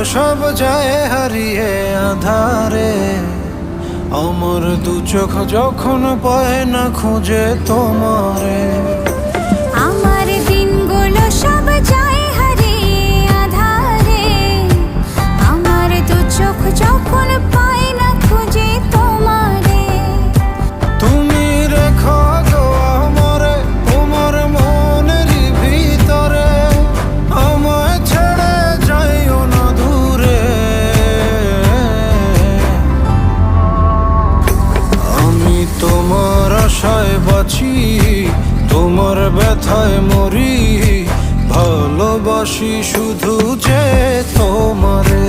সব যায় হারিয়ে আধারে। আমার দু চোখ যখন পায় না খুঁজে তোমারে। আমার দিনগুলো সব যায় হারিয়ে আধারে। আমার দু চোখ যখন পায় না খুঁজে তোমারে। তুমি রেখো গো আমারে তোমার মনেরই ভিতরে, আমায় ছেড়ে যাইও না দূরে। আমি তোমার আশায় বাঁচি, তোমার ব্যথায় মরি, ভালোবাসি শুধু যে তোমারে।